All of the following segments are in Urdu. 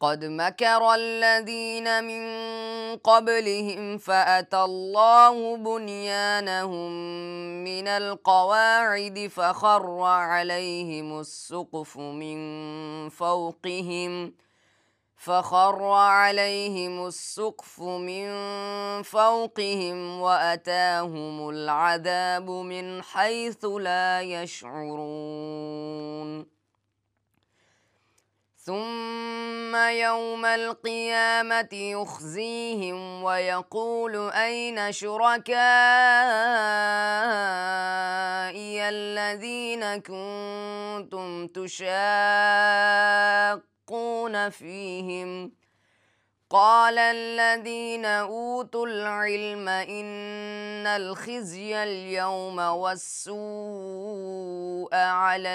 قد مكر الذين من قبلهم فأتى الله بنيانهم من القواعد فخر عليهم السقف من فوقهم وأتاهم العذاب من حيث لا يشعرون ثم يوم القيامة يخزيهم ويقول أين شركائي الذين كنتم تشاقون فيهم قال الذين أوتوا العلم إن الخزي اليوم والسوء على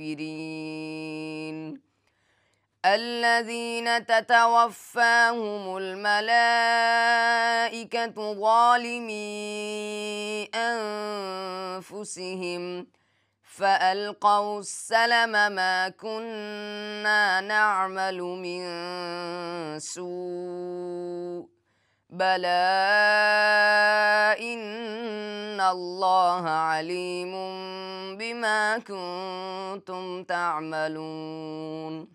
الكافرين الذين تتوفاهم الملائكة ظالمي أنفسهم فألقوا السلم ما كنا نعمل من سوء بلى إن الله عليم بما كنتم تعملون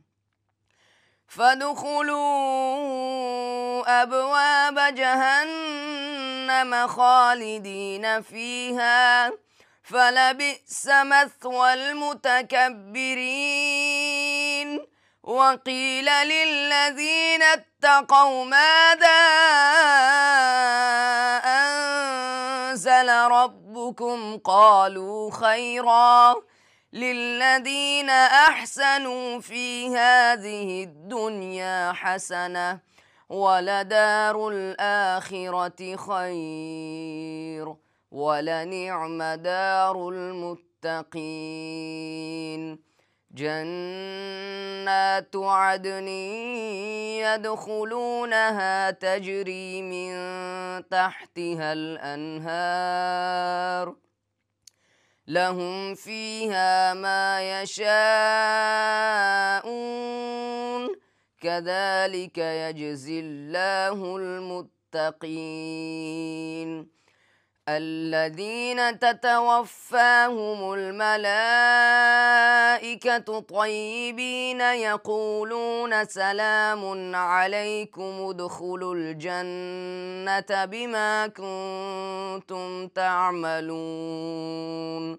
فادخلوا أبواب جهنم خالدين فيها فلبئس مثوى المتكبرين وقيل للذين اتقوا ماذا أنزل ربكم قالوا خيرا للذين أحسنوا في هذه الدنيا حسنة ولدار الآخرة خير ولنعم دار المتقين جنات عدن يدخلونها تجري من تحتها الأنهار لهم فيها ما يشاءون كذلك يجزي الله المتقين الذين تتوفاهم الملائكة طيبين يقولون سلام عليكم ادخلوا الجنة بما كنتم تعملون।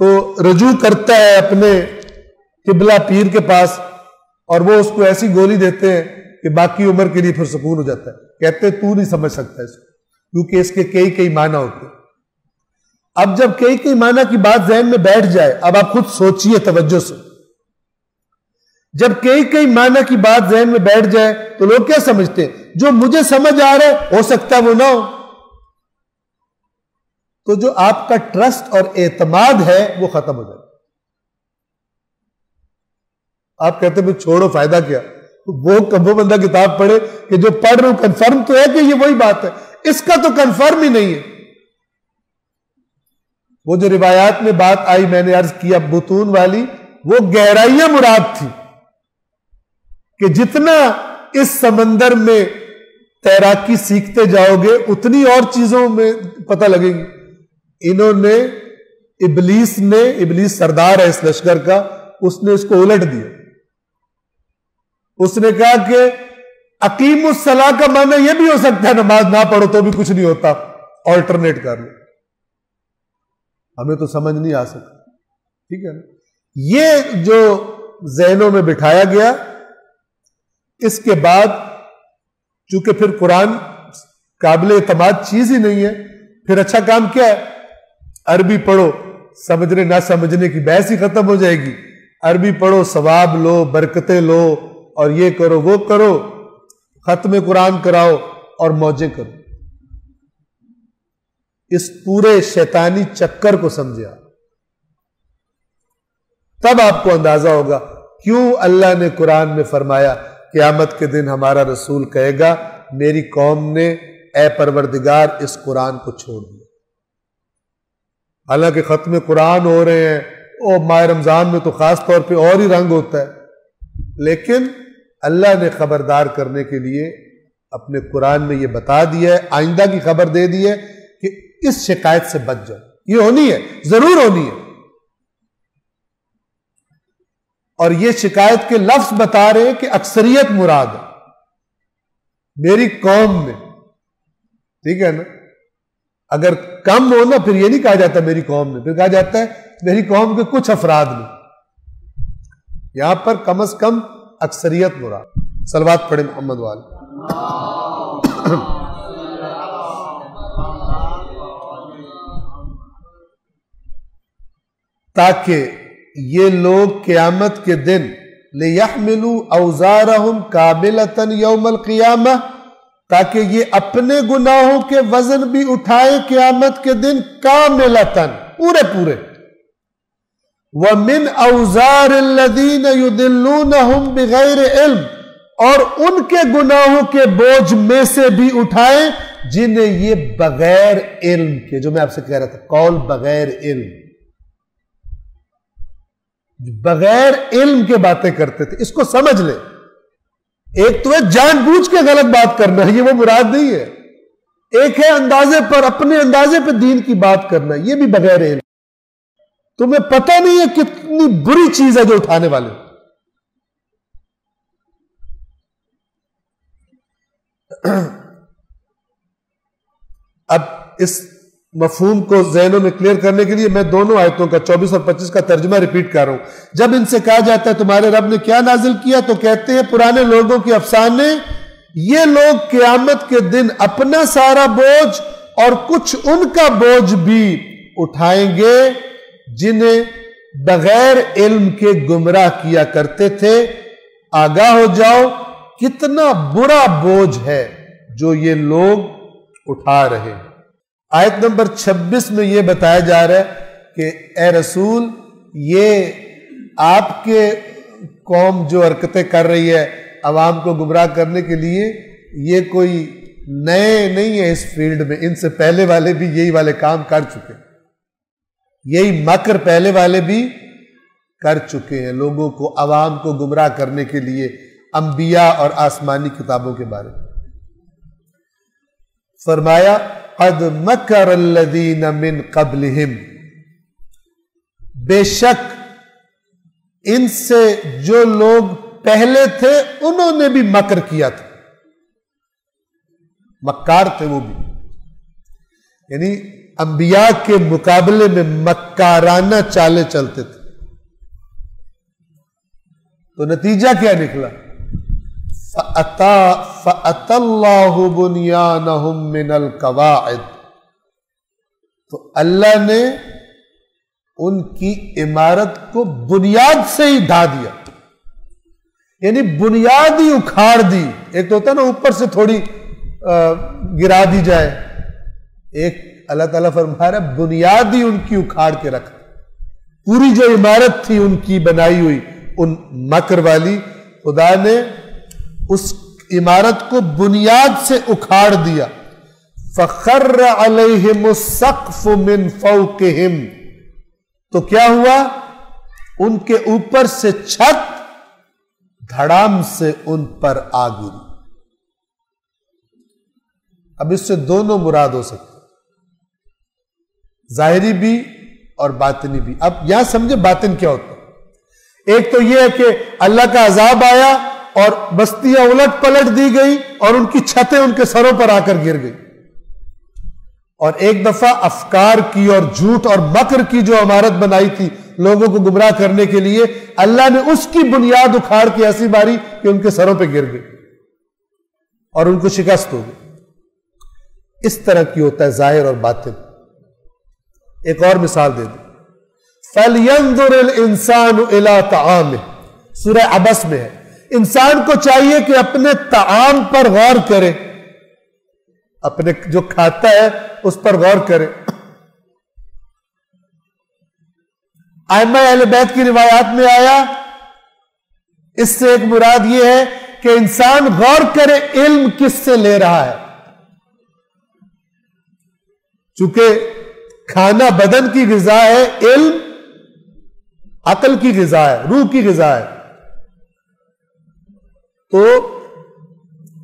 تو رجوع کرتا ہے اپنے قبلہ پیر کے پاس اور وہ اس کو ایسی گولی دیتے ہیں کہ باقی عمر کے لیے پھر سکون ہو جاتا ہے. کہتے ہیں تو نہیں سمجھ سکتا اس کو، کیونکہ اس کے کئی معنی ہوتے ہیں. اب جب کئی معنی کی بات ذہن میں بیٹھ جائے، اب آپ خود سوچئے توجہ سے، جب کئی معنی کی بات ذہن میں بیٹھ جائے تو لوگ کیا سمجھتے ہیں؟ جو مجھے سمجھ آ رہا ہے ہو سکتا ہے وہ نہ ہو. تو جو آپ کا ٹرسٹ اور اعتماد ہے وہ ختم ہو جائے. آپ کہتے ہیں چھوڑو فائدہ کیا، وہ بندہ کتاب پڑھے کہ جو پڑھ رہا ہوں کنفرم تو ہے کہ یہ وہی بات ہے، اس کا تو کنفرم ہی نہیں ہے. وہ جو روایات میں بات آئی میں نے عرض کیا بطون والی، وہ گہرائیاں مراد تھی کہ جتنا اس سمندر میں تیراکی سیکھتے جاؤ گے اتنی اور چیزوں میں پتہ لگے گی. انہوں نے ابلیس سردار ہے اس لشکر کا، اس نے اس کو الٹ دیا. اس نے کہا کہ اقیم الصلاۃ کا معنی یہ بھی ہو سکتا ہے نماز نہ پڑھو تو بھی کچھ نہیں ہوتا، آلٹرنیٹ کر لو. ہمیں تو سمجھ نہیں آ سکتا. ٹھیک ہے نا؟ یہ جو ذہنوں میں بٹھایا گیا، اس کے بعد چونکہ پھر قرآن قابل اعتماد چیز ہی نہیں ہے، پھر اچھا کام کیا ہے؟ عربی پڑھو، سمجھنے نہ سمجھنے کی بحث ہی ختم ہو جائے گی. عربی پڑھو، ثواب لو، برکتیں لو، اور یہ کرو وہ کرو، ختم قرآن کراؤ اور موجیں کرو. اس پورے شیطانی چکر کو سمجھے آپ، تب آپ کو اندازہ ہوگا کیوں اللہ نے قرآن میں فرمایا قیامت کے دن ہمارا رسول کہے گا میری قوم نے اے پروردگار اس قرآن کو چھوڑ دیا. حالانکہ ختم قرآن ہو رہے ہیں، اور ماہ رمضان میں تو خاص طور پہ اور ہی رنگ ہوتا ہے، لیکن اللہ نے خبردار کرنے کے لیے اپنے قرآن میں یہ بتا دیا ہے، آئندہ کی خبر دے دی ہے کہ اس شکایت سے بچ جاؤ. یہ ہونی ہے، ضرور ہونی ہے. اور یہ شکایت کے لفظ بتا رہے ہیں کہ اکثریت مراد ہے، میری قوم میں. ٹھیک ہے نا؟ اگر کم ہو نا پھر یہ نہیں کہا جاتا میری قوم میں، پھر کہا جاتا ہے میری قوم کے کچھ افراد میں. یہاں پر کم از کم اکثریت مراد. صلوات پڑھیں محمد والے. تاکہ یہ لوگ قیامت کے دن لِيَحْمِلُوا أَوْزَارَهُمْ كَامِلَةً يَوْمَ الْقِيَامَةِ، تاکہ یہ اپنے گناہوں کے وزن بھی اٹھائے قیامت کے دن کاملتاً، پورے. وَمِنْ أَوْزَارِ الَّذِينَ يُضِلُّونَهُمْ بِغَيْرِ عِلْمٍ، اور ان کے گناہوں کے بوجھ میں سے بھی اٹھائیں جنہیں یہ بغیر علم کے، جو میں آپ سے کہہ رہا تھا قول بغیر علم، بغیر علم کے باتیں کرتے تھے. اس کو سمجھ لیں. ایک تو ہے جان بوجھ کے غلط بات کرنا، یہ وہ مراد نہیں ہے. ایک ہے اندازے پر، اپنے اندازے پہ دین کی بات کرنا، یہ بھی بغیر علم. تمہیں پتہ نہیں ہے کتنی بری چیز ہے جو اٹھانے والے. اب اس مفہوم کو ذہنوں میں کلیئر کرنے کے لیے میں دونوں آیتوں کا 24 اور 25 کا ترجمہ ریپیٹ کر رہا ہوں. جب ان سے کہا جاتا ہے تمہارے رب نے کیا نازل کیا، تو کہتے ہیں پرانے لوگوں کے افسانے، یہ لوگ قیامت کے دن اپنا سارا بوجھ اور کچھ ان کا بوجھ بھی اٹھائیں گے جنہیں بغیر علم کے گمراہ کیا کرتے تھے. آگاہ ہو جاؤ کتنا برا بوجھ ہے جو یہ لوگ اٹھا رہے ہیں. آیت نمبر 26 میں یہ بتایا جا رہا ہے کہ اے رسول، یہ آپ کے قوم جو حرکتیں کر رہی ہے عوام کو گمراہ کرنے کے لیے، یہ کوئی نئے نہیں ہے اس فیلڈ میں. ان سے پہلے والے بھی یہی والے کام کر چکے ہیں، یہی مکر پہلے والے بھی کر چکے ہیں لوگوں کو عوام کو گمراہ کرنے کے لیے انبیاء اور آسمانی کتابوں کے بارے میں. فرمایا قد مکر الذین من قبلہم، بے شک ان سے جو لوگ پہلے تھے انہوں نے بھی مکر کیا تھا. مکار تھے وہ بھی، یعنی انبیاء کے مقابلے میں مکارانہ چالیں چلتے تھے، تو نتیجہ کیا نکلا؟ فَأَتَى اللَّهُ بُنْيَانَهُمْ مِنَ الْقَوَاعِدِ، تو اللہ نے ان کی عمارت کو بنیاد سے ہی ڈھا دیا، یعنی بنیاد ہی اکھاڑ دی۔ ایک تو ہوتا ہے نا اوپر سے تھوڑی گرا دی جائے، ایک اللہ تعالیٰ فرما رہا ہے بنیاد ہی ان کی اکھاڑ کے رکھ، پوری جو عمارت تھی ان کی بنائی ہوئی ان مکر والی، خدا نے اس عمارت کو بنیاد سے اکھاڑ دیا۔ فَخَرَّ عَلَيْهِمُ السَّقْفُ مِنْ فَوْقِهِمْ، تو کیا ہوا؟ ان کے اوپر سے چھت دھڑام سے ان پر آ گری۔ اب اس سے دونوں مراد ہو سکتے، ظاہری بھی اور باطنی بھی۔ اب یہاں سمجھے باطن کیا ہوتا ہے۔ ایک تو یہ ہے کہ اللہ کا عذاب آیا اور بستیاں الٹ پلٹ دی گئی اور ان کی چھتیں ان کے سروں پر آ کر گر گئی، اور ایک دفعہ افکار کی اور جھوٹ اور مکر کی جو عمارت بنائی تھی لوگوں کو گمراہ کرنے کے لیے، اللہ نے اس کی بنیاد اکھاڑ کے ایسی ماری کہ ان کے سروں پہ گر گئی اور ان کو شکست ہو گئی۔ اس طرح کی ہوتا ہے ظاہر اور باطن۔ ایک اور مثال دے دیں، فَلْيَنْظُرِ الْإِنسَانُ إِلَىٰ طَعَامِهِ، سورہ عبس میں ہے۔ انسان کو چاہیے کہ اپنے طعام پر غور کرے، اپنے جو کھاتا ہے اس پر غور کرے۔ ائمہ اہل بیت کی روایات میں آیا، اس سے ایک مراد یہ ہے کہ انسان غور کرے علم کس سے لے رہا ہے، چونکہ کھانا بدن کی غذا ہے، علم عقل کی غذا ہے، روح کی غذا ہے۔ تو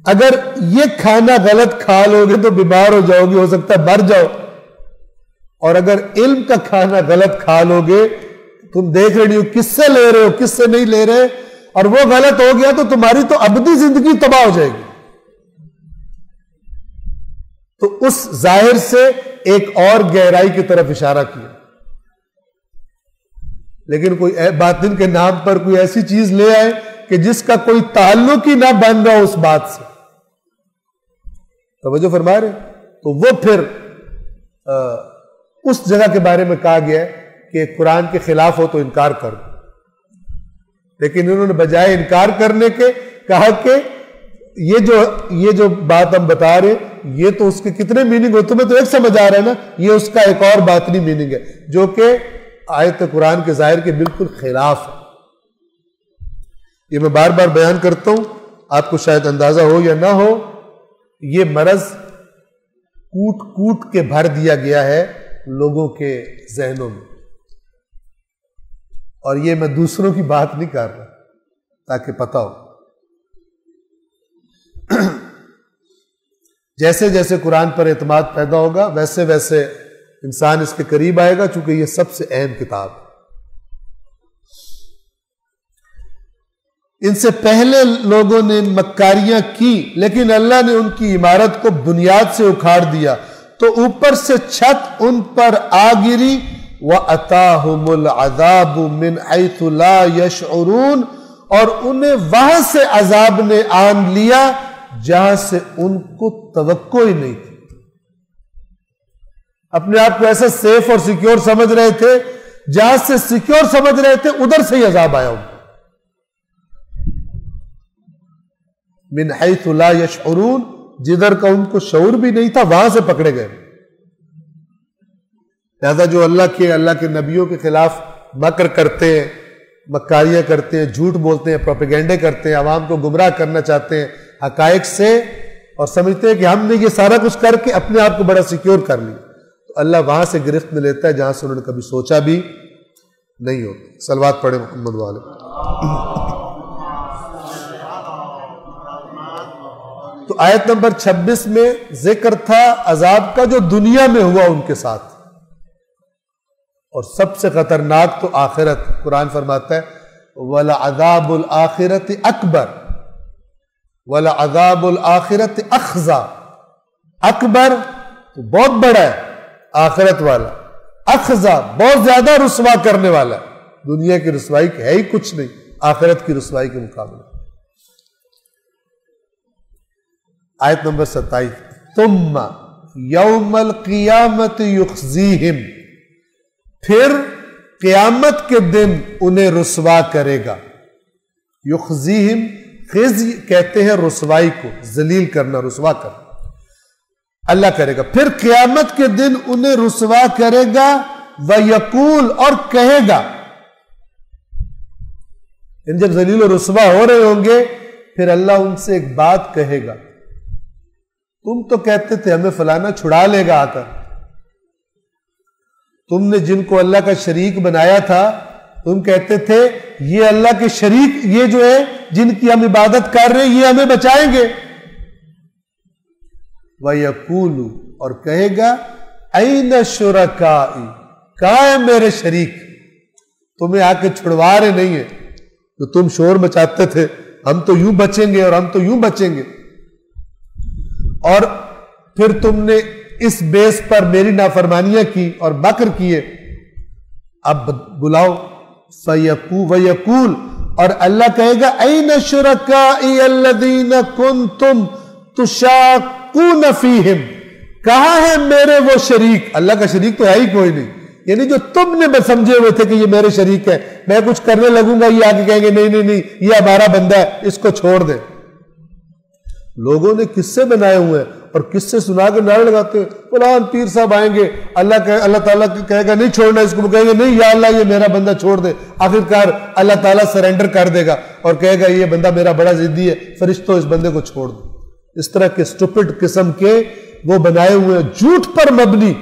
اگر یہ کھانا غلط کھا لو گے تو بیمار ہو جاؤ گے، ہو سکتا ہے مر جاؤ، اور اگر علم کا کھانا غلط کھا لو گے، تم دیکھ رہے ہو کس سے لے رہے ہو کس سے نہیں لے رہے، اور وہ غلط ہو گیا تو تمہاری تو ابدی زندگی تباہ ہو جائے گی۔ تو اس ظاہر سے ایک اور گہرائی کی طرف اشارہ کیا، لیکن کوئی باطن کے نام پر کوئی ایسی چیز لے آئے کہ جس کا کوئی تعلق ہی نہ بن رہا اس بات سے، توجہ فرما رہے، تو وہ پھر اس جگہ کے بارے میں کہا گیا ہے کہ قرآن کے خلاف ہو تو انکار کر دو، لیکن انہوں نے بجائے انکار کرنے کے کہا کہ یہ جو بات ہم بتا رہے یہ تو اس کے کتنے میننگ ہو، تمہیں تو ایک سمجھ آ رہا ہے نا، یہ اس کا ایک اور باطنی میننگ ہے جو کہ آیت قرآن کے ظاہر کے بالکل خلاف ہے۔ یہ میں بار بار بیان کرتا ہوں، آپ کو شاید اندازہ ہو یا نہ ہو، یہ مرض کوٹ کوٹ کے بھر دیا گیا ہے لوگوں کے ذہنوں میں، اور یہ میں دوسروں کی بات نہیں کر رہا تاکہ پتہ ہو۔ جیسے جیسے قرآن پر اعتماد پیدا ہوگا ویسے ویسے انسان اس کے قریب آئے گا، چونکہ یہ سب سے اہم کتاب ہے۔ ان سے پہلے لوگوں نے مکاریاں کی، لیکن اللہ نے ان کی عمارت کو بنیاد سے اکھاڑ دیا، تو اوپر سے چھت ان پر آ گری، وَأَتَاهُمُ الْعَذَابُ مِنْ حَيْثُ لَا يَشْعُرُونَ، اور انہیں وہاں سے عذاب نے آن لیا جہاں سے ان کو توقع ہی نہیں تھی۔ اپنے آپ کو ایسا سیف اور سیکیور سمجھ رہے تھے، جہاں سے سیکیور سمجھ رہے تھے ادھر سے ہی عذاب آیا ان کو۔ من حیث لا یشعرون، جدھر کا ان کو شعور بھی نہیں تھا وہاں سے پکڑے گئے۔ لہذا جو اللہ کے نبیوں کے خلاف مکر کرتے ہیں، مکاریاں کرتے ہیں، جھوٹ بولتے ہیں، پروپیگنڈے کرتے ہیں، عوام کو گمراہ کرنا چاہتے ہیں حقائق سے، اور سمجھتے ہیں کہ ہم نے یہ سارا کچھ کر کے اپنے آپ کو بڑا سیکیور کر لیا، تو اللہ وہاں سے گرفت میں لیتا ہے جہاں سے انہوں نے کبھی سوچا بھی نہیں ہوتا۔ صلوات پڑھیں محمد والے۔ تو آیت نمبر 26 میں ذکر تھا عذاب کا جو دنیا میں ہوا ان کے ساتھ، اور سب سے خطرناک تو آخرت۔ قرآن فرماتا ہے وَلَعَذَابُ الْآخِرَةِ أَكْبَرُ وَلَعَذَابُ الْآخِرَةِ أَخْزَىٰ، اکبر تو بہت بڑا ہے، آخرت والا، اخزا بہت زیادہ رسوا کرنے والا ہے. دنیا کی رسوائی ہے ہی کچھ نہیں آخرت کی رسوائی کے مقابلے. آیت نمبر 27 ثم یوم القیامت یخزیہم، پھر قیامت کے دن انہیں رسوا کرے گا. یخزیہم، خزی کہتے ہیں رسوائی کو، ذلیل کرنا، رسوا کرنا. اللہ کرے گا پھر قیامت کے دن انہیں رسوا کرے گا. وَيَقُولُ، اور کہے گا. جب ذلیل و رسوا ہو رہے ہوں گے پھر اللہ ان سے ایک بات کہے گا. تم تو کہتے تھے ہمیں فلانا چھڑا لے گا آ کر. تم نے جن کو اللہ کا شریک بنایا تھا تم کہتے تھے یہ اللہ کے شریک، یہ جو ہے جن کی ہم عبادت کر رہے ہیں یہ ہمیں بچائیں گے. وَيَقُولُ، اور کہے گا أَيْنَ شُرَكَائِي، کہاں ہے میرے شریک؟ تمہیں آ کے چھڑوا رہے نہیں ہیں تو تم شور مچاتے تھے ہم تو یوں بچیں گے اور ہم تو یوں بچیں گے، اور پھر تم نے اس بیس پر میری نافرمانیاں کی اور مکر کیے. اب بلاؤ. وَيَقُولُ، اور اللہ کہے گا أَيْنَ شُرَكَائِيَ الَّذِينَ كُنْتُمْ تُشَاقُونَ فِيهِمْ، کہاں ہے میرے وہ شریک؟ اللہ کا شریک تو ہے ہی کوئی نہیں، یعنی جو تم نے سمجھے ہوئے تھے کہ یہ میرے شریک ہے، میں کچھ کرنے لگوں گا یہ آگے کہیں گے نہیں نہیں نہیں یہ ہمارا بندہ ہے اس کو چھوڑ دیں. لوگوں نے قصے بنائے ہوئے ہیں اور قصے سنا کے نعرے لگاتے ہیں فلان پیر صاحب آئیں گے، اللہ تعالیٰ کہے گا نہیں چھوڑنا اس کو، کہیں گے نہیں یا اللہ یہ میرا بندہ چھوڑ دے. آخرکار اللہ تعالیٰ سرنڈر کر دے گا اور کہے گا یہ بندہ میرا بڑا ضدی ہے، فرشتوں اس بندے کو چھوڑ دو. اس طرح کے سٹوپڈ قسم کے وہ بنائے ہوئے ہیں جھوٹ پر مبنی،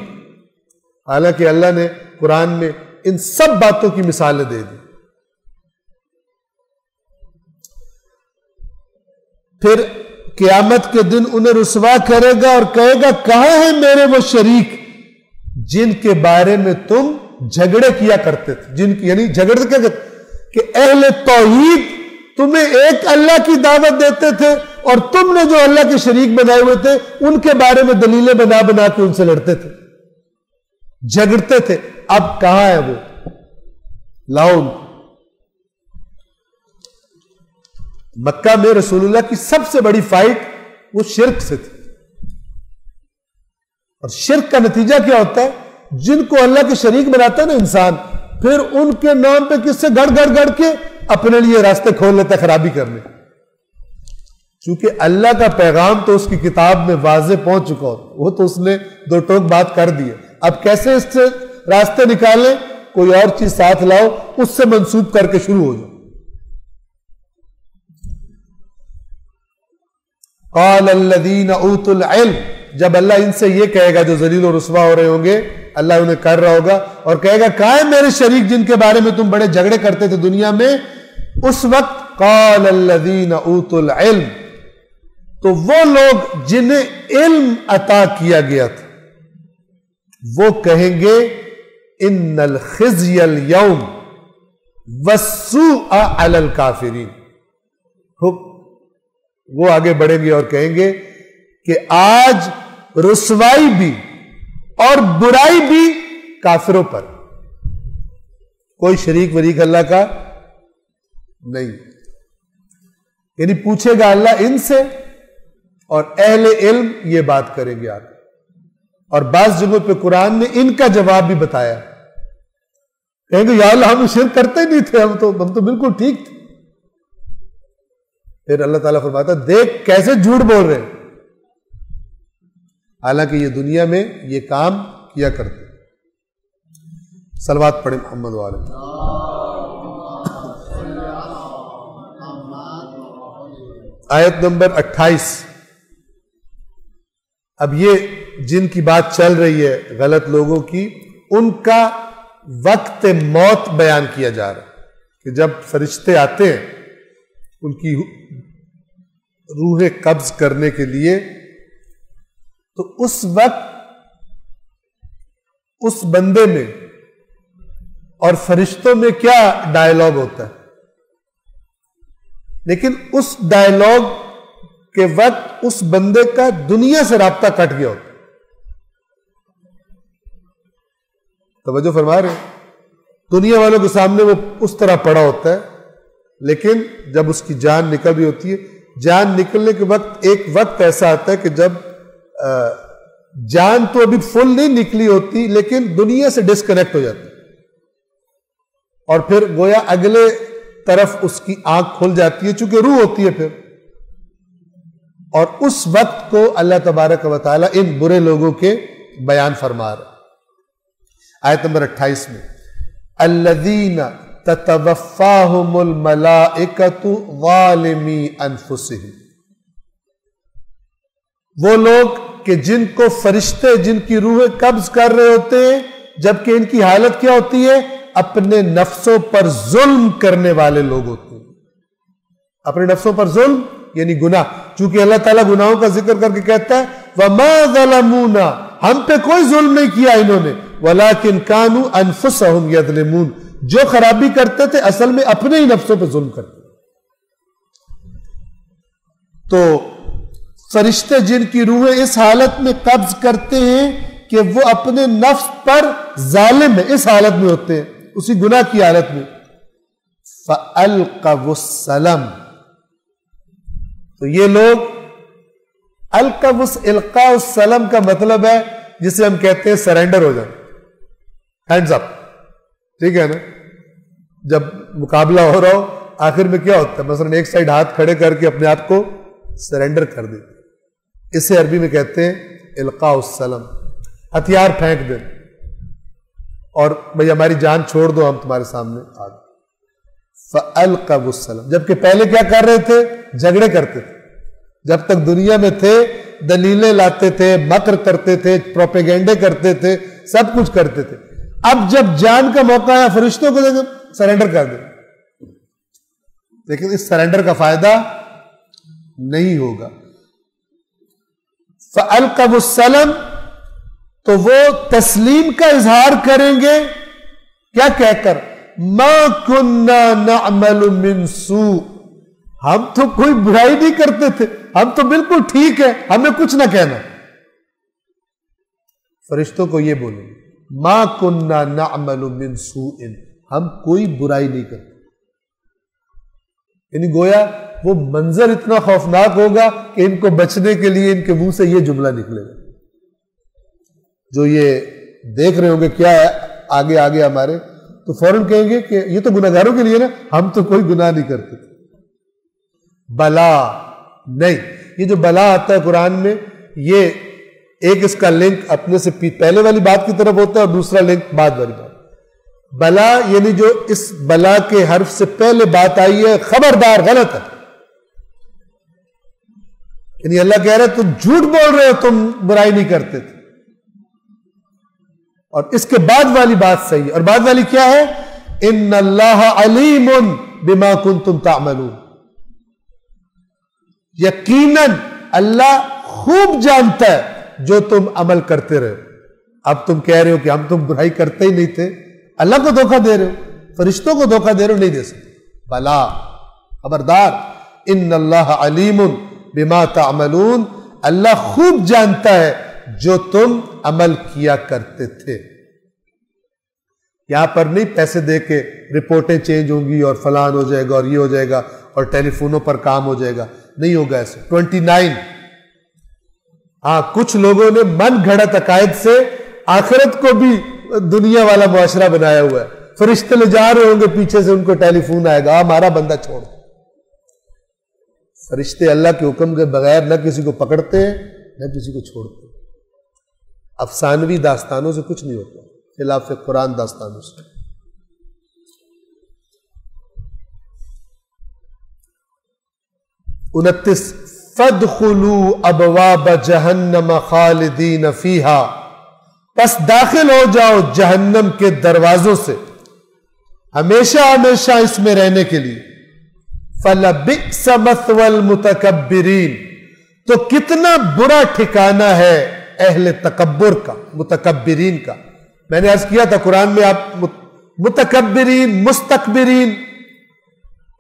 حالانکہ اللہ نے قرآن میں ان سب باتوں کی مثالیں دے دی. پھر قیامت کے دن انہیں رسوا کرے گا اور کہے گا کہاں ہیں میرے وہ شریک جن کے بارے میں تم جھگڑے کیا کرتے تھے. جن کی یعنی جھگڑے کیا کرتے کہ اہل توحید تمہیں ایک اللہ کی دعوت دیتے تھے اور تم نے جو اللہ کے شریک بنائے ہوئے تھے ان کے بارے میں دلیلیں بنا بنا کے ان سے لڑتے تھے، جھگڑتے تھے. اب کہاں ہے وہ؟ لاؤ. مکہ میں رسول اللہ کی سب سے بڑی فائٹ وہ شرک سے تھی، اور شرک کا نتیجہ کیا ہوتا ہے؟ جن کو اللہ کے شریک بناتا ہے نا انسان، پھر ان کے نام پہ کس سے گڑ گڑ گڑ کے اپنے لیے راستے کھول لیتا ہے خرابی کرنے. چونکہ اللہ کا پیغام تو اس کی کتاب میں واضح پہنچ چکا ہوتا، وہ تو اس نے دو ٹوک بات کر دی ہے. اب کیسے اس سے راستے نکالیں؟ کوئی اور چیز ساتھ لاؤ، اس سے منسوب کر کے شروع ہو جاؤ. قال الذین اوتوا العلم، جب اللہ ان سے یہ کہے گا جو ذلیل و رسوا ہو رہے ہوں گے، اللہ انہیں کر رہا ہوگا اور کہے گا کہاں ہے میرے شریک جن کے بارے میں تم بڑے جھگڑے کرتے تھے دنیا میں؟ اس وقت قال الذین اوتوا العلم، تو وہ لوگ جنہیں علم عطا کیا گیا تھا وہ کہیں گے ان الخزي اليوم والسوء علی الکافرین. وہ آگے بڑھیں گے اور کہیں گے کہ آج رسوائی بھی اور برائی بھی کافروں پر، کوئی شریک وریک اللہ کا نہیں. یعنی پوچھے گا اللہ ان سے اور اہل علم یہ بات کریں گے آگے. اور بعض جگہوں پہ قرآن نے ان کا جواب بھی بتایا، کہیں گے یا اللہ ہم شرک کرتے نہیں تھے، ہم تو بالکل ٹھیک تھے. پھر اللہ تعالیٰ فرماتا دیکھ کیسے جھوٹ بول رہے ہیں، حالانکہ یہ دنیا میں یہ کام کیا کرتے. صلوات پڑھیں محمد والے. آیت نمبر 28. اب یہ جن کی بات چل رہی ہے غلط لوگوں کی، ان کا وقت موت بیان کیا جا رہا ہے کہ جب فرشتے آتے ہیں ان کی روح قبض کرنے کے لیے، تو اس وقت اس بندے میں اور فرشتوں میں کیا ڈائلاگ ہوتا ہے. لیکن اس ڈائلاگ کے وقت اس بندے کا دنیا سے رابطہ کٹ گیا ہوتا ہے. توجہ فرما رہے ہیں؟ دنیا والوں کے سامنے وہ اس طرح پڑا ہوتا ہے، لیکن جب اس کی جان نکل رہی ہوتی ہے، جان نکلنے کے وقت ایک وقت ایسا آتا ہے کہ جب جان تو ابھی فل نہیں نکلی ہوتی لیکن دنیا سے ڈسکنیکٹ ہو جاتی ہے، اور پھر گویا اگلے طرف اس کی آنکھ کھل جاتی ہے چونکہ روح ہوتی ہے پھر، اور اس وقت کو اللہ تبارک و تعالیٰ ان برے لوگوں کے بیان فرما رہا ہے۔ آیت نمبر 28 میں الذین تتوفاہم الملائکۃ ظالمی انفسہم، وہ لوگ کہ جن کو فرشتے جن کی روحیں قبض کر رہے ہوتے ہیں جبکہ ان کی حالت کیا ہوتی ہے؟ اپنے نفسوں پر ظلم کرنے والے لوگ ہوتے ہیں۔ اپنے نفسوں پر ظلم یعنی گناہ، چونکہ اللہ تعالیٰ گناہوں کا ذکر کر کے کہتا ہے وَمَا ظَلَمُونَا، ہم پہ کوئی ظلم نہیں کیا انہوں نے، وَلَكِنْ كَانُوا أَنفُسَهُمْ يَظْلِمُونَ، جو خرابی کرتے تھے اصل میں اپنے ہی نفسوں پہ ظلم کرتے۔ تو فرشتے جن کی روحیں اس حالت میں قبض کرتے ہیں کہ وہ اپنے نفس پر ظالم ہیں، اس حالت میں ہوتے ہیں، اسی گناہ کی حالت میں، فَأَلْقَوُا السَّلَمَ، تو یہ لوگ القاء السلام کا مطلب ہے جسے ہم کہتے ہیں سرنڈر ہو جانا، ہینڈز اپ، ٹھیک ہے نا؟ جب مقابلہ ہو رہا ہو آخر میں کیا ہوتا ہے؟ مثلا ایک سائڈ ہاتھ کھڑے کر کے اپنے آپ کو سرنڈر کر دیتے، اسے عربی میں کہتے ہیں القاء السلام، ہتھیار پھینک دیں اور بھئی ہماری جان چھوڑ دو، ہم تمہارے سامنے آ گئے۔ فَأَلْقَوُا السَّلَامَ، جبکہ پہلے کیا کر رہے تھے؟ جھگڑے کرتے تھے، جب تک دنیا میں تھے دلیلیں لاتے تھے، مکر کرتے تھے، پروپیگنڈے کرتے تھے، سب کچھ کرتے تھے۔ اب جب جان کا موقع آیا فرشتوں کو دیکھیں سرنڈر کر دیں، لیکن اس سرنڈر کا فائدہ نہیں ہوگا۔ فَأَلْقَوُا السَّلَامَ، تو وہ تسلیم کا اظہار کریں گے کیا کہہ کر؟ مَا كُنَّا نَعْمَلُ مِن سُوءٍ، ہم تو کوئی برائی نہیں کرتے تھے، ہم تو بالکل ٹھیک ہے، ہمیں کچھ نہ کہنا۔ فرشتوں کو یہ بولیں گے مَا كُنَّا نَعْمَلُ مِن سُوءٍ، ہم کوئی برائی نہیں کرتے، یعنی گویا وہ منظر اتنا خوفناک ہوگا کہ ان کو بچنے کے لیے ان کے منہ سے یہ جملہ نکلے گا، جو یہ دیکھ رہے ہوں گے کیا ہے آگے آگے ہمارے، تو فوراً کہیں گے کہ یہ تو گناہگاروں کے لیے نا، ہم تو کوئی گناہ نہیں کرتے تھے۔ بلا نہیں، یہ جو بلا آتا ہے قرآن میں، یہ ایک اس کا لنک اپنے سے پہلے والی بات کی طرف ہوتا ہے اور دوسرا لنک بعد والی بات۔ بلا یعنی جو اس بلا کے حرف سے پہلے بات آئی ہے خبردار غلط ہے، یعنی اللہ کہہ رہا ہے تم جھوٹ بول رہے ہو، تم برائی نہیں کرتے تھے، اور اس کے بعد والی بات صحیح ہے، اور بعد والی کیا ہے؟ ان اللہ علیم بما کنتم تعملون، یقیناً اللہ خوب جانتا ہے جو تم عمل کرتے رہے۔ اب تم کہہ رہے ہو کہ ہم تم برائی کرتے ہی نہیں تھے، اللہ کو دھوکہ دے رہے ہو، فرشتوں کو دھوکہ دے رہے ہو، نہیں دے سکتے۔ بلا، خبردار، ان اللہ علیم بما تعملون، اللہ خوب جانتا ہے جو تم عمل کیا کرتے تھے۔ یہاں پر نہیں پیسے دے کے رپورٹیں چینج ہوں گی اور فلان ہو جائے گا اور یہ ہو جائے گا اور ٹیلی فونوں پر کام ہو جائے گا، نہیں ہوگا ایسے۔ 29، ہاں کچھ لوگوں نے من گھڑت عقائد سے آخرت کو بھی دنیا والا معاشرہ بنایا ہوا ہے، فرشتے لے جا رہے ہوں گے پیچھے سے، ان کو ٹیلی فون آئے گا ہمارا بندہ چھوڑ۔ فرشتے اللہ کے حکم کے بغیر نہ کسی کو پکڑتے ہیں نہ کسی کو چھوڑتے ہیں۔ افسانوی داستانوں سے کچھ نہیں ہوتا خلاف قرآن داستانوں سے۔ 29، فَادْخُلُوا أَبْوَابَ جَهَنَّمَ خَالِدِينَ فِيهَا، پس داخل ہو جاؤ جہنم کے دروازوں سے ہمیشہ ہمیشہ اس میں رہنے کے لیے۔ فَلَبِئْسَ مَثْوَى الْمُتَكَبِّرِينَ، تو کتنا برا ٹھکانہ ہے اہل تکبر کا، متکبرین کا۔ میں نے عرض کیا تھا قرآن میں آپ متکبرین، مستکبرین،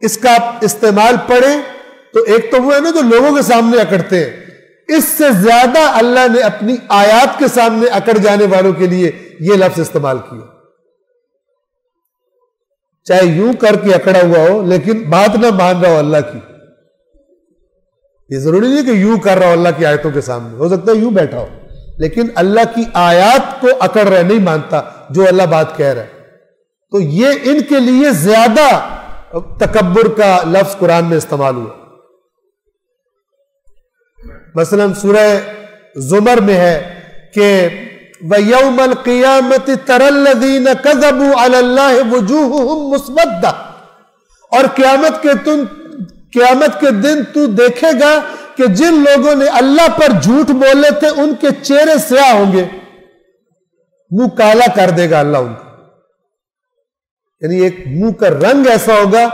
اس کا آپ استعمال پڑھیں تو ایک تو وہ ہے نا جو لوگوں کے سامنے اکڑتے ہیں، اس سے زیادہ اللہ نے اپنی آیات کے سامنے اکڑ جانے والوں کے لیے یہ لفظ استعمال کیا۔ چاہے یوں کر کے اکڑا ہوا ہو لیکن بات نہ مان رہا ہو اللہ کی. یہ ضروری نہیں کہ یوں کر رہا ہو اللہ کی آیتوں کے سامنے, ہو سکتا ہے یوں بیٹھا ہو لیکن اللہ کی آیات کو اکڑ رہا, نہیں مانتا جو اللہ بات کہہ رہا ہے. تو یہ ان کے لیے زیادہ تکبر کا لفظ قرآن میں استعمال ہوا. مثلا سورہ زمر میں ہے کہ وَيَوْمَ الْقِيَامَةِ تَرَى الَّذِينَ كَذَبُوا عَلَى اللَّهِ وُجُوهُهُمْ مُسْوَدَّةٌ, اور قیامت کے دن تو دیکھے گا کہ جن لوگوں نے اللہ پر جھوٹ بولے تھے ان کے چہرے سیاہ ہوں گے, منہ کالا کر دے گا اللہ ان کا. یعنی ایک منہ کا رنگ ایسا ہوگا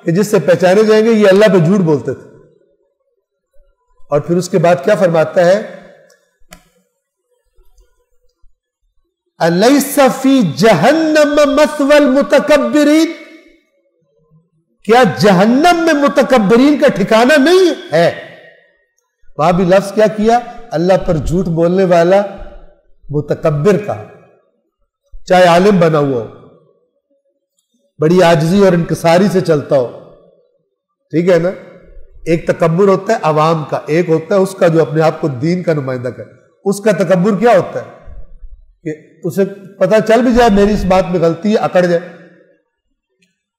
کہ جس سے پہچانے جائیں گے یہ اللہ پہ جھوٹ بولتے تھے. اور پھر اس کے بعد کیا فرماتا ہے, أَلَيْسَ فِي جَهَنَّمَ مَثْوَى الْمُتَكَبِّرِينَ, کیا جہنم میں متکبرین کا ٹھکانہ نہیں ہے؟ وہاں بھی لفظ کیا کیا, اللہ پر جھوٹ بولنے والا متکبر کا, چاہے عالم بنا ہوا ہو, بڑی عاجزی اور انکساری سے چلتا ہو, ٹھیک ہے نا. ایک تکبر ہوتا ہے عوام کا, ایک ہوتا ہے اس کا جو اپنے آپ کو دین کا نمائندہ کرے. اس کا تکبر کیا ہوتا ہے کہ اسے پتہ چل بھی جائے میری اس بات میں غلطی ہے, اکڑ جائے.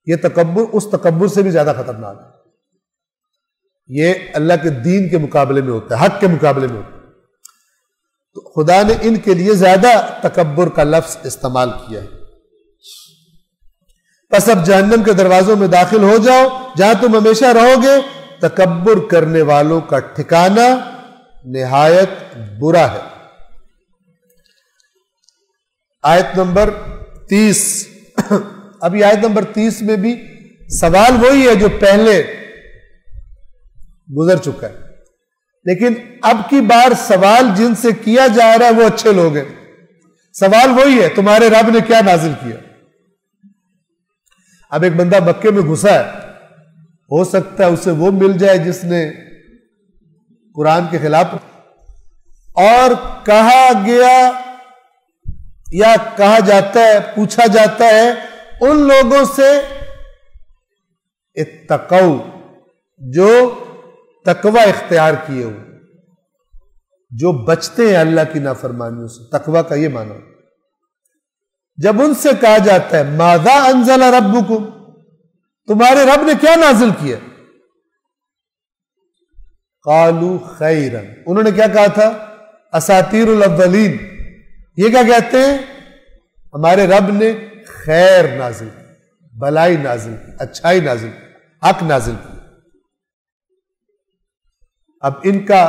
یہ تکبر اس تکبر سے بھی زیادہ خطرناک ہے. یہ اللہ کے دین کے مقابلے میں ہوتا ہے, حق کے مقابلے میں ہوتا ہے. تو خدا نے ان کے لیے زیادہ تکبر کا لفظ استعمال کیا ہے. پس اب جہنم کے دروازوں میں داخل ہو جاؤ جہاں تم ہمیشہ رہو گے. تکبر کرنے والوں کا ٹھکانہ نہایت برا ہے. آیت نمبر 30. ابھی آیت نمبر 30 میں بھی سوال وہی ہے جو پہلے گزر چکا ہے, لیکن اب کی بار سوال جن سے کیا جا رہا ہے وہ اچھے لوگ ہیں. سوال وہی ہے, تمہارے رب نے کیا نازل کیا. اب ایک بندہ مکے میں گھسا ہے, ہو سکتا ہے اسے وہ مل جائے جس نے قرآن کے خلاف, اور کہا گیا یا کہا جاتا ہے, پوچھا جاتا ہے ان لوگوں سے اتقوا, جو تقوی اختیار کیے ہو, جو بچتے ہیں اللہ کی نافرمانیوں سے. تقوی کا یہ معنی. جب ان سے کہا جاتا ہے ماذا انزل ربکم, تمہارے رب نے کیا نازل کیا, قالوا خیرا, انہوں نے کیا کہا تھا, اساطیر الاولین. یہ کیا کہتے ہیں, ہمارے رب نے خیر نازل کی, بھلائی نازل کی, اچھائی نازل کی, حق نازل کی. اب ان کا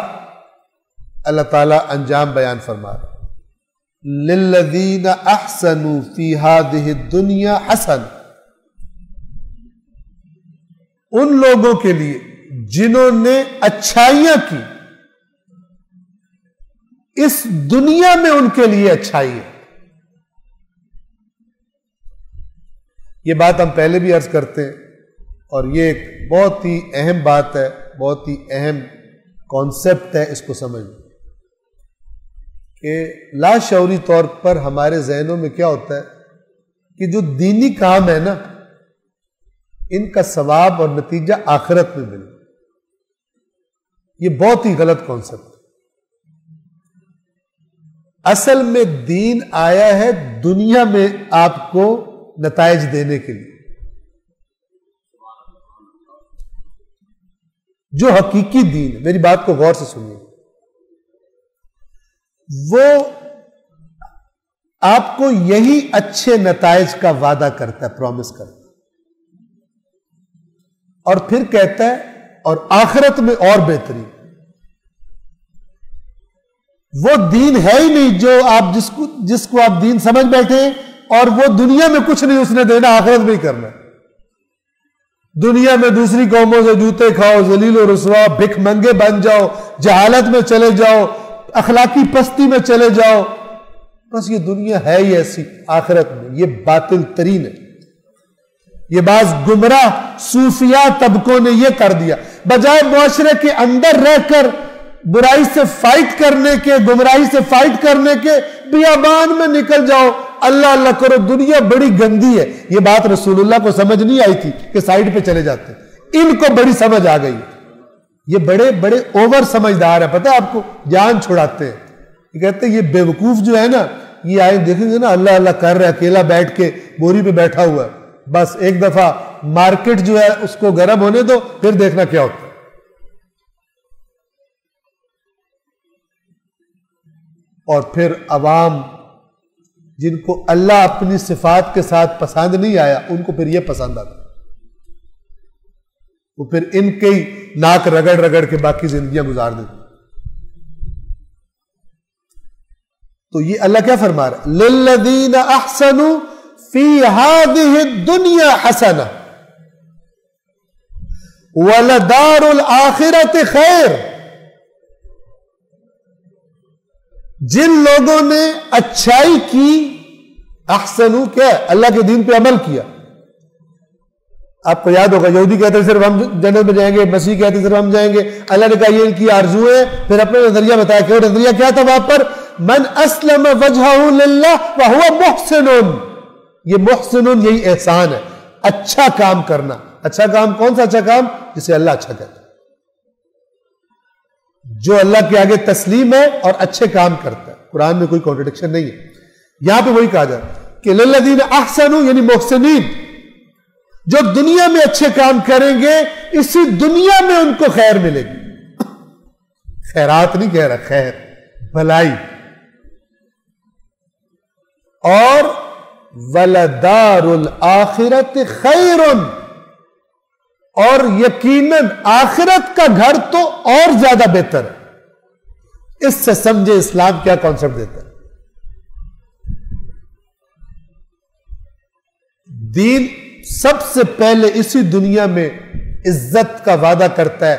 اللہ تعالیٰ انجام بیان فرما رہا, للذین احسنوا فی ہذہ الدنیا حسن, ان لوگوں کے لیے جنہوں نے اچھائیاں کی اس دنیا میں ان کے لیے اچھائی ہے. یہ بات ہم پہلے بھی عرض کرتے ہیں اور یہ ایک بہت ہی اہم بات ہے, بہت ہی اہم کانسیپٹ ہے اس کو سمجھنا, کہ لاشعوری طور پر ہمارے ذہنوں میں کیا ہوتا ہے کہ جو دینی کام ہے نا ان کا ثواب اور نتیجہ آخرت میں ملے. یہ بہت ہی غلط کانسیپٹ ہے. اصل میں دین آیا ہے دنیا میں آپ کو نتائج دینے کے لیے. جو حقیقی دین ہے, میری بات کو غور سے سنیے, وہ آپ کو یہی اچھے نتائج کا وعدہ کرتا ہے, پرومس کرتا ہے, اور پھر کہتا ہے اور آخرت میں اور بہترین. وہ دین ہے ہی نہیں جو آپ جس کو آپ دین سمجھ بیٹھے, اور وہ دنیا میں کچھ نہیں اس نے دینا, آخرت میں ہی کرنا. دنیا میں دوسری قوموں سے جوتے کھاؤ, ذلیل و رسوا, بھک منگے بن جاؤ, جہالت میں چلے جاؤ, اخلاقی پستی میں چلے جاؤ, بس یہ دنیا ہے ہی ایسی. آخرت میں یہ باطل ترین ہے. یہ بعض گمراہ صوفیاء طبقوں نے یہ کر دیا, بجائے معاشرے کے اندر رہ کر برائی سے فائٹ کرنے کے, گمراہی سے فائٹ کرنے کے, بیابان میں نکل جاؤ, اللہ اللہ کرو، دنیا بڑی گندی ہے. یہ بات رسول اللہ کو سمجھ نہیں آئی تھی کہ سائڈ پہ چلے جاتے. ان کو بڑی سمجھ آ گئی. یہ بڑے بڑے اوور سمجھدار ہیں، پتہ ہے آپ کو، جان چھڑاتے ہیں. یہ کہتے ہیں یہ بیوقوف جو ہے نا، یہ آئے دیکھیں گے نا اللہ اللہ کر رہا ہے، اکیلا بیٹھ کے بوری پہ بیٹھا ہوا ہے، بس ایک دفعہ مارکیٹ جو ہے اس کو گرم ہونے دو، پھر دیکھنا کیا ہوتا ہے. اور پھر عوام جن کو اللہ اپنی صفات کے ساتھ پسند نہیں آیا، ان کو پھر یہ پسند آتا، وہ پھر ان کے ہی ناک رگڑ رگڑ کے باقی زندگیاں گزار دیتے. تو یہ اللہ کیا فرما رہا ہے؟ للذین احسنوا فی ہذہ الدنیا حسنہ ولدار الآخرۃ خیر. جن لوگوں نے اچھائی کی، احسنو کیا ہے؟ اللہ کے دین پہ عمل کیا. آپ کو یاد ہوگا یہودی کہتے ہیں صرف ہم جنت میں جائیں گے، مسیح کہتے ہیں صرف ہم جائیں گے. اللہ نے کہا یہ ان کی آرزو ہے. پھر اپنا نظریہ بتایا کہ نظریہ کیا تھا وہاں پر؟ من اسلم وجہہ للہ وہو محسن. یہ محسن یہی احسان ہے، اچھا کام کرنا. اچھا کام کون سا اچھا کام؟ جسے اللہ اچھا کہتا ہے، جو اللہ کے آگے تسلیم ہے اور اچھے کام کرتا ہے. قرآن میں کوئی کانٹرڈکشن نہیں ہے. یہاں پہ وہی کہا جاتا ہے کہ للذین احسنوا یعنی محسنین، جو دنیا میں اچھے کام کریں گے اسی دنیا میں ان کو خیر ملے گی. خیرات نہیں کہہ رہا، خیر بھلائی. اور ولدار الآخرت خیر، اور یقیناً آخرت کا گھر تو اور زیادہ بہتر ہے. اس سے سمجھے اسلام کیا کانسیپٹ دیتا ہے. دین سب سے پہلے اسی دنیا میں عزت کا وعدہ کرتا ہے،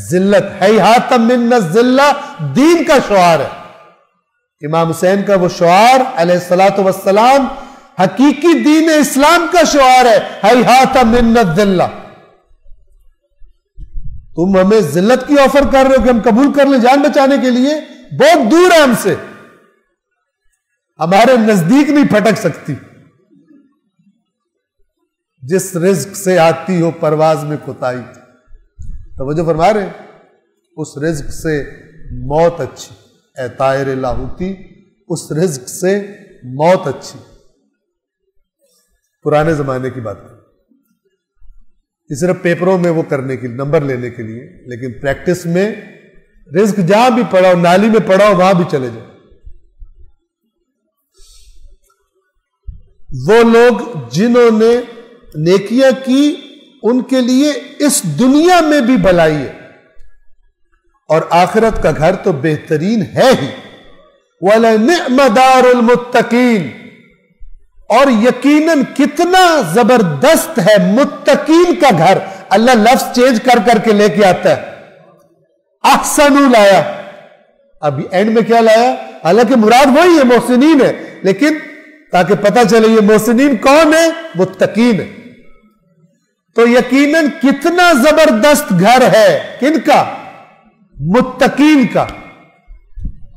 ذلت ہیہات من الذلہ دین کا شعار ہے. امام حسین کا وہ شعار علیہ الصلوۃ والسلام حقیقی دین اسلام کا شعار ہے، ہیہات من الذلہ. تم ہمیں ذلت کی آفر کر رہے ہو کہ ہم قبول کر لیں جان بچانے کے لیے؟ بہت دور ہے ہم سے، ہمارے نزدیک نہیں پھٹک سکتی. جس رزق سے آتی ہو پرواز میں کوتاہی. توجہ فرما رہے ہیں؟ اس رزق سے موت اچھی، اے طائر لاہوتی، اس رزق سے موت اچھی. پرانے زمانے کی بات ہے، یہ صرف پیپروں میں وہ کرنے کے لیے، نمبر لینے کے لیے، لیکن پریکٹس میں رزق جہاں بھی پڑا ہو، نالی میں پڑا ہو وہاں بھی چلے جائیں. وہ لوگ جنہوں نے نیکیاں کی ان کے لیے اس دنیا میں بھی بھلائی ہے، اور آخرت کا گھر تو بہترین ہے ہی. وَلَنِعْمَ دَارُ الْمُتَّقِينَ، اور یقیناً کتنا زبردست ہے متقین کا گھر. اللہ لفظ چینج کر کر کے لے کے آتا ہے. احسنو لایا، اب اینڈ میں کیا لایا؟ حالانکہ مراد وہی ہے، محسنین ہے، لیکن تاکہ پتہ چلے یہ محسنین کون ہے؟ متقین ہے. تو یقیناً کتنا زبردست گھر ہے کن کا؟ متقین کا.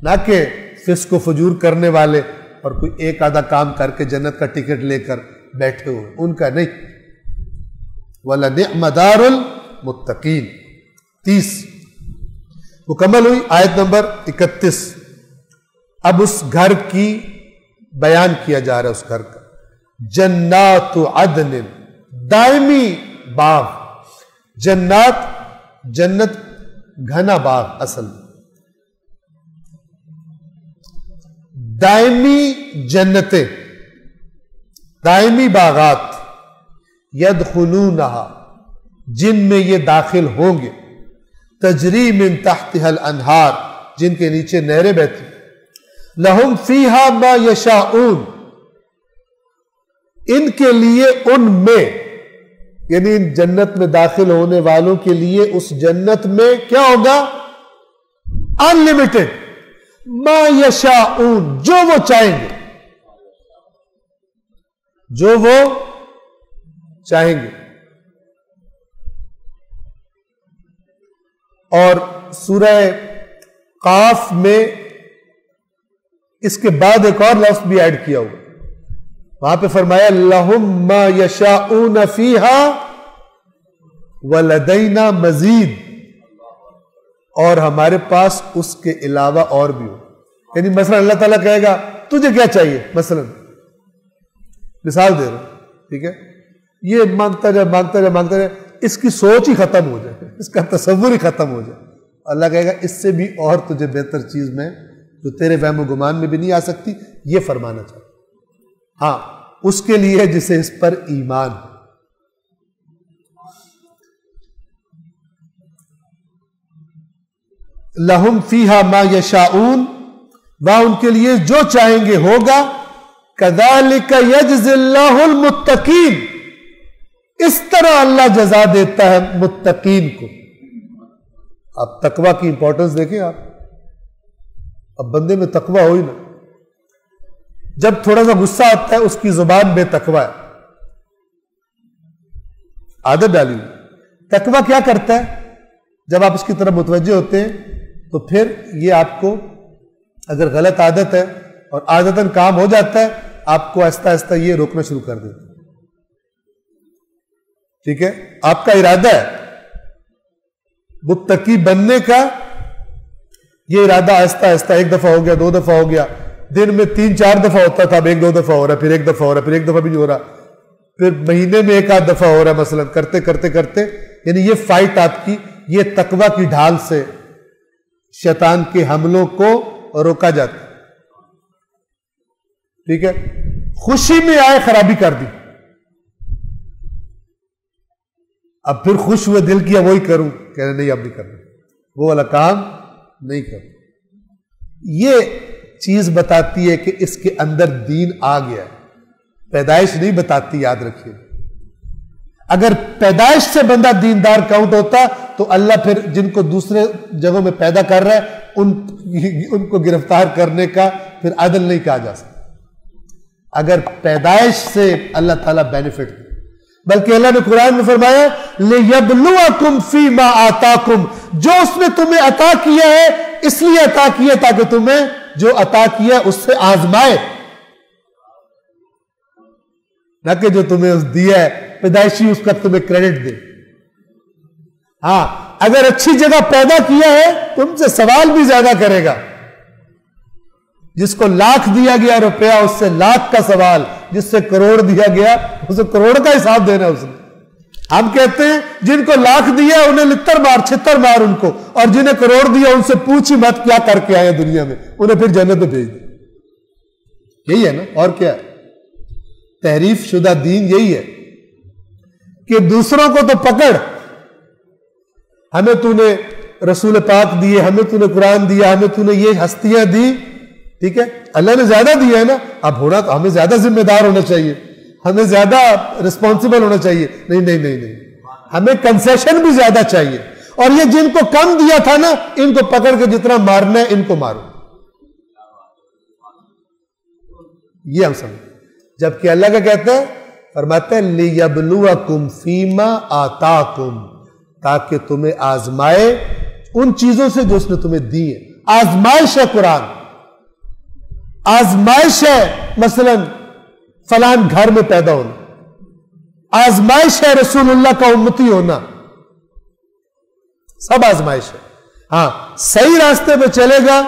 نہ کہ فسق و فجور کرنے والے اور کوئی ایک آدھا کام کر کے جنت کا ٹکٹ لے کر بیٹھے ہوئے، ان کا نہیں. وَلَنِعْمَ دَارُ الْمُتَّقِينَ. 30 مکمل ہوئی. آیت نمبر 31. اب اس گھر کی بیان کیا جا رہا ہے. اس گھر کا جنات عدن، دائمی باغ. جنات جنت گھنا باغ، اصل دائمی جنتیں، دائمی باغات. یدخلونہا، جن میں یہ داخل ہوں گے. تجری من تحتہا الانہار، جن کے نیچے نہریں بہتی. لہم فیہا ما یشاؤون، ان کے لیے ان میں، یعنی ان جنت میں داخل ہونے والوں کے لیے اس جنت میں کیا ہوگا؟ انلمیٹڈ ما یشاؤون، جو وہ چاہیں گے، جو وہ چاہیں گے. اور سورہ قاف میں اس کے بعد ایک اور لفظ بھی ایڈ کیا ہوا، وہاں پہ فرمایا لہم ما یشاؤون فیہا ولدینا مزید، اور ہمارے پاس اس کے علاوہ اور بھی ہو. یعنی مثلا اللہ تعالیٰ کہے گا تجھے کیا چاہیے، مثلا مثال دے رہا ہوں، ٹھیک ہے، یہ مانگتا جائے مانگتا جائے مانگتا جائے، اس کی سوچ ہی ختم ہو جائے، اس کا تصور ہی ختم ہو جائے. اللہ کہے گا اس سے بھی اور تجھے بہتر چیز میں جو تیرے وہم و گمان میں بھی نہیں آ سکتی، یہ فرمانا چاہتا. ہاں اس کے لیے جسے اس پر ایمان. لہم فیہا ما یشاؤون، وہاں ان کے لیے جو چاہیں گے ہوگا. کذالک یجزی اللہ المتقین، اس طرح اللہ جزا دیتا ہے متقین کو. اب تقوی کی امپورٹنس دیکھیں آپ. اب بندے میں تقوی ہو ہی نا. جب تھوڑا سا غصہ آتا ہے اس کی زبان بے تقوی ہے، عادت ڈالی. تقوی کیا کرتا ہے؟ جب آپ اس کی طرف متوجہ ہوتے ہیں تو پھر یہ آپ کو اگر غلط عادت ہے اور عادتاً کام ہو جاتا ہے، آپ کو آہستہ آہستہ یہ روکنا شروع کر دیتا ہے. ٹھیک ہے، آپ کا ارادہ ہے متقی بننے کا، یہ ارادہ آہستہ آہستہ ایک دفعہ ہو گیا، دو دفعہ ہو گیا، دن میں 3-4 دفعہ ہوتا تھا، اب ایک دو دفعہ ہو رہا ہے، پھر ایک دفعہ ہو رہا ہے، پھر ایک دفعہ بھی نہیں ہو رہا، پھر مہینے میں 1-8 دفعہ ہو رہا ہے مثلا. کرتے کرتے کرتے یعنی یہ فائٹ آپ کی یہ تقوی کی ڈھال سے شیطان کے حملوں کو روکا جاتا ہے. ٹھیک ہے، خوشی میں آئے خرابی کر دی، اب پھر خوش ہوئے دل کیا وہی کروں، کہہ رہے نہیں اب نہیں کرنا، وہ والا کام نہیں کرنا. یہ چیز بتاتی ہے کہ اس کے اندر دین آ گیا ہے، پیدائش نہیں بتاتی، یاد رکھیے. اگر پیدائش سے بندہ دیندار کاؤنٹ ہوتا تو اللہ پھر جن کو دوسرے جگہوں میں پیدا کر رہا ہے ان کو گرفتار کرنے کا پھر عدل نہیں کہا جا سکتا. اگر پیدائش سے اللہ تعالیٰ بینیفٹ دے، بلکہ اللہ نے قرآن میں فرمایا لِيَبْلُوَكُمْ فِي مَا آتَاكُمْ، جو اس نے تمہیں عطا کیا ہے اس لیے عطا کیا تاکہ تمہیں جو عطا کیا اس سے آزمائے، نہ کہ جو تمہیں اس دیا ہے پیدائشی اس کا تمہیں کریڈٹ دے. ہاں اگر اچھی جگہ پیدا کیا ہے تم سے سوال بھی زیادہ کرے گا. جس کو 1,00,000 دیا گیا روپیہ اس سے 1,00,000 کا سوال، جس سے کروڑ دیا گیا اسے کروڑ کا حساب دینا اس نے. ہم کہتے ہیں جن کو 1,00,000 دیا انہیں لتر مار چھتر مار ان کو، اور جنہیں کروڑ دیا ان سے پوچھ ہی مت کیا کر کے آئے دنیا میں، انہیں پھر جنت میں بھیج دے. یہی ہے نا، اور کیا ہے؟ تحریف شدہ دین یہی ہے کہ دوسروں کو تو پکڑ، ہمیں تو نے رسول پاک دیے، ہمیں تو نے قرآن دیا، ہمیں تو نے یہ ہستیاں دی، ٹھیک ہے، اللہ نے زیادہ دیا ہے نا، اب ہونا تو ہمیں زیادہ ذمہ دار ہونا چاہیے، ہمیں زیادہ رسپانسبل ہونا چاہیے. نہیں نہیں نہیں نہیں، ہمیں کنسیشن بھی زیادہ چاہیے. اور یہ جن کو کم دیا تھا نا ان کو پکڑ کے جتنا مارنا ہے ان کو مارو. یہ ہم سمجھ. جبکہ اللہ کا کہتا ہے، فرماتا ہے لِيَبْلُوَكُمْ فِي مَا آتَاكُمْ، تاکہ تمہیں آزمائے ان چیزوں سے جو اس نے تمہیں دی ہے. آزمائش ہے قرآن، آزمائش ہے مثلا فلان گھر میں پیدا ہونا، آزمائش ہے رسول اللہ کا امتی ہونا، سب آزمائش ہے. ہاں صحیح راستے پہ چلے گا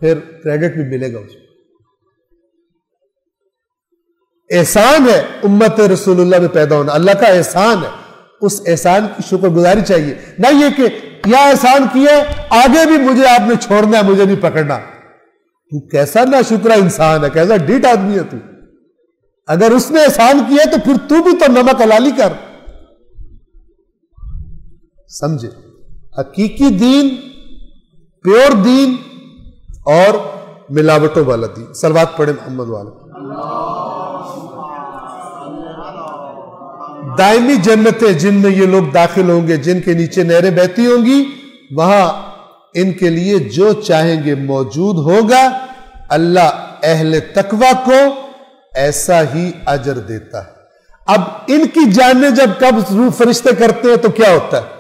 پھر کریڈٹ بھی ملے گا اس کو. احسان ہے امت رسول اللہ میں پیدا ہونا، اللہ کا احسان ہے، اس احسان کی شکر گزاری چاہیے. نہ یہ کہ کیا احسان کیا آگے بھی مجھے آپ نے چھوڑنا ہے، مجھے نہیں پکڑنا. تو کیسا نا شکرہ انسان ہے، کیسا ڈیٹ آدمی ہے تو. اگر اس نے احسان کیا تو پھر تو بھی تو نمک حلالی کر. سمجھے؟ حقیقی دین، پیور دین اور ملاوٹوں والا دین. صلوات پڑھیں محمد والا. دائمی جنتیں جن میں یہ لوگ داخل ہوں گے، جن کے نیچے نہریں بہتی ہوں گی، وہاں ان کے لیے جو چاہیں گے موجود ہوگا. اللہ اہل تقوی کو ایسا ہی اجر دیتا ہے. اب ان کی جانیں جب قبض روح فرشتے کرتے ہیں تو کیا ہوتا ہے؟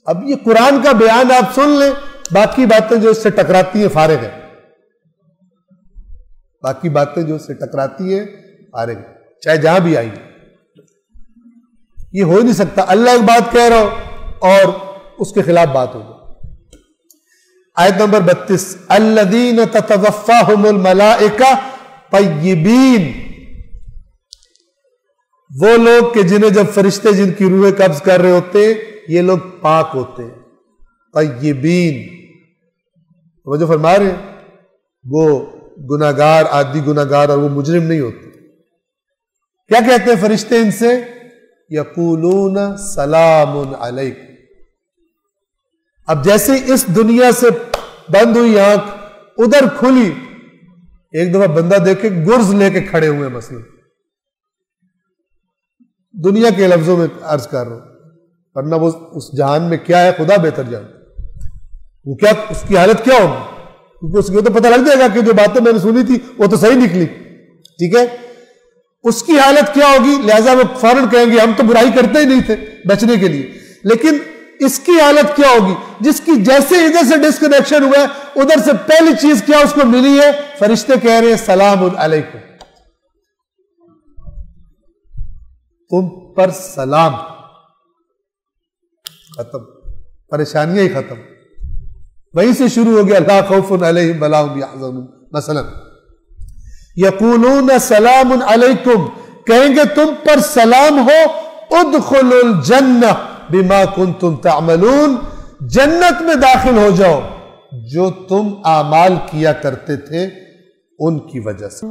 اب یہ قرآن کا بیان آپ سن لیں، باقی باتیں جو اس سے ٹکراتی ہیں فارغ ہیں. باقی باتیں جو اس سے ٹکراتی ہیں ماریں گے، چاہے جہاں بھی آئیں گے. یہ ہو ہی نہیں سکتا اللہ ایک بات کہہ رہا ہو اور اس کے خلاف بات ہوگی. آیت نمبر 32 الذین تتوفاہم الملائکہ طیبین، وہ لوگ کہ جنہیں جب فرشتے جن کی روحیں قبض کر رہے ہوتے ہیں یہ لوگ پاک ہوتے ہیں. طیبین وہ جو فرما رہے ہیں وہ گناہگار، عادی گناہگار اور وہ مجرم نہیں ہوتے. کیا کہتے ہیں فرشتے ان سے؟ یقولون سلام علیکم. اب جیسے اس دنیا سے بند ہوئی آنکھ ادھر کھلی، ایک دفعہ بندہ دیکھے گرز لے کے کھڑے ہوئے، مثلا دنیا کے لفظوں میں عرض کر رہا ہوں، ورنہ وہ اس جہان میں کیا ہے خدا بہتر جانتا. وہ کیا اس کی حالت کیا ہوگی، کیونکہ اس کو تو پتہ لگ جائے گا کہ جو باتیں میں نے سنی تھی وہ تو صحیح نکلی. ٹھیک ہے، اس کی حالت کیا ہوگی؟ لہذا وہ فوراً کہیں گے ہم تو برائی کرتے ہی نہیں تھے بچنے کے لیے. لیکن اس کی حالت کیا ہوگی جس کی جیسے ادھر سے ڈسکنیکشن ہوا ہے ادھر سے پہلی چیز کیا اس کو ملی ہے؟ فرشتے کہہ رہے ہیں سلام علیکم، تم پر سلام. ختم، پریشانیاں ہی ختم. وہیں سے شروع ہو گیا لا خوف علیہم ولا هم يحزنون. مثلا یقولون سلام علیکم، کہیں گے تم پر سلام ہو، ادخلوا الجنہ بما کنتم تعملون، جنت میں داخل ہو جاؤ جو تم اعمال کیا کرتے تھے ان کی وجہ سے.